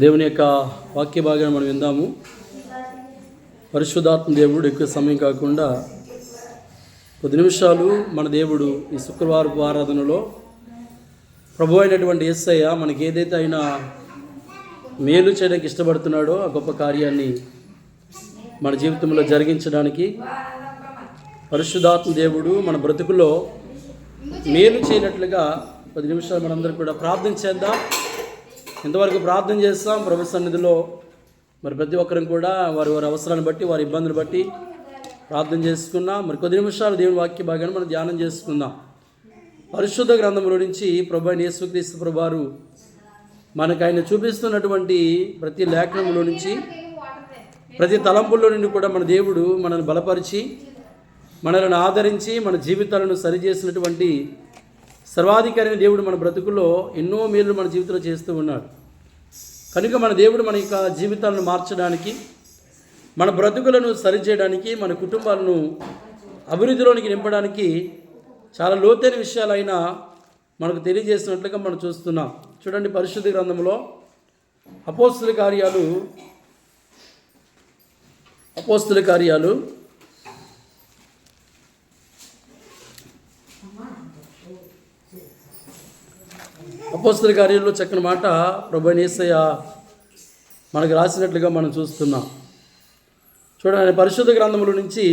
దేవుని యొక్క వాక్య భాగాన్ని మనం విందాము. పరిశుద్ధాత్మ దేవుడు ఎక్కువ సమయం కాకుండా 10 నిమిషాలు మన దేవుడు ఈ శుక్రవారపు ఆరాధనలో ప్రభు అయినటువంటి యేసయ్య మనకి ఏదైతే ఆయన మేలు చేయడానికి ఇష్టపడుతున్నాడో ఆ గొప్ప కార్యాన్ని మన జీవితంలో జరిగించడానికి పరిశుద్ధాత్మ దేవుడు మన బ్రతుకులో మేలు చేయనట్లుగా 10 నిమిషాలు మనందరం కూడా ప్రార్థన చేద్దాం. ఇంతవరకు ప్రార్థన చేస్తాం ప్రభు సన్నిధిలో. మరి ప్రతి ఒక్కరిని కూడా వారి అవసరాన్ని బట్టి వారి ఇబ్బందులు బట్టి ప్రార్థన చేసుకున్నాం. మరి కొద్ది నిమిషాలు దేవుని వాక్య భాగాన్ని మనం ధ్యానం చేసుకుందాం. పరిశుద్ధ గ్రంథంలో నుంచి ప్రభు అయిన యేసుక్రీస్తు ప్రభువారు మనకు ఆయన చూపిస్తున్నటువంటి ప్రతి లేఖనంలో నుంచి ప్రతి తలంపుల్లో నుండి కూడా మన దేవుడు మనల్ని బలపరిచి మనల్ని ఆదరించి మన జీవితాలను సరిచేసినటువంటి సర్వాధికారి దేవుడు మన బ్రతుకుల్లో ఎన్నో మేలు మన జీవితంలో చేస్తూ ఉన్నాడు. కనుక మన దేవుడు మన యొక్క జీవితాలను మార్చడానికి, మన బ్రతుకులను సరిచేయడానికి, మన కుటుంబాలను అభివృద్ధిలోనికి నింపడానికి చాలా లోతైన విషయాలైనా మనకు తెలియజేసినట్లుగా మనం చూస్తున్నాం. చూడండి, పరిశుద్ధ గ్రంథంలో అపోస్తుల కార్యాలు 'అపోస్తలుల చక్కని మాట ప్రభు యేసయ్య మనకు రాసినట్లుగా మనం చూస్తున్నాం. చూడండి, పరిశుద్ధ గ్రంథముల నుంచి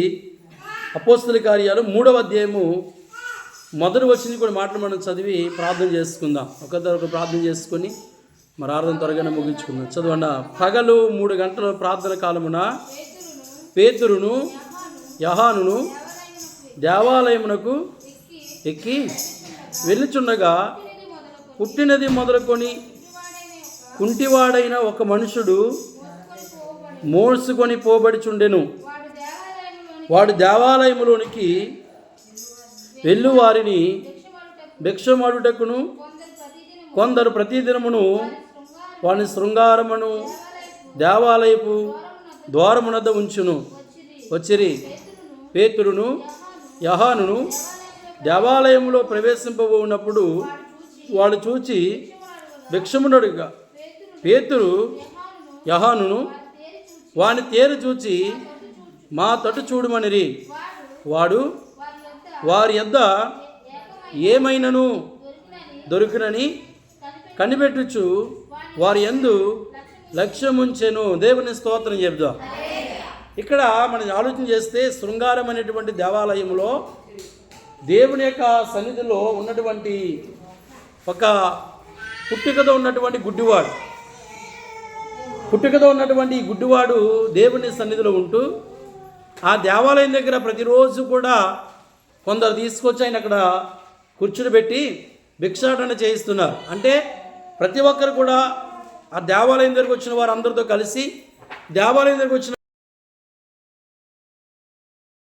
అపోస్తలుల కార్యాలు 3వ అధ్యాయము మొదటి వచ్చింది కూడా మాటలు మనం చదివి ప్రార్థన చేసుకుందాం. ఒకరిద్దరు ప్రార్థన చేసుకొని మరి ఆరాధన త్వరగానే ముగించుకుందాం. చదవండి. పగలు 3 గంటల ప్రార్థన కాలమున పేతురును యోహానును దేవాలయమునకు ఎక్కి వెళ్ళుచుండగా పుట్టినది మొదలుకొని కుంటివాడైన ఒక మనుషుడు మోసుకొని పోబడిచుండెను. వాడు దేవాలయములోనికి వెళ్ళు వారిని భిక్షమాడుటకును కొందరు ప్రతిదినమును వాని శృంగారమును దేవాలయపు ద్వారమునద్ద ఉంచును వచ్చిరి. పేతురును యోహానును దేవాలయంలో ప్రవేశింపబోనప్పుడు వాడు చూచి భిక్షమునడుగా పేతురు యోహానును వాని తేరు చూచి మా తట్టు చూడమనిరి. వాడు వారి యొద్ద ఏమైనను దొరికినని కనిపెట్టుచు వారి యందు లక్ష్యముంచెను. దేవుని స్తోత్రం చెప్దాం. ఇక్కడ మనం ఆలోచన చేస్తే శృంగారం అనేటువంటి దేవాలయంలో దేవుని యొక్క సన్నిధిలో ఉన్నటువంటి ఒక పుట్టుకతో ఉన్నటువంటి గుడ్డివాడు దేవుని సన్నిధిలో ఉంటూ ఆ దేవాలయం దగ్గర ప్రతిరోజు కూడా కొందరు తీసుకొచ్చి ఆయన అక్కడ కూర్చుని భిక్షాటన చేయిస్తున్నారు. అంటే ప్రతి ఒక్కరు కూడా ఆ దేవాలయం దగ్గరకు వచ్చిన వారు అందరితో కలిసి దేవాలయం దగ్గరకు వచ్చిన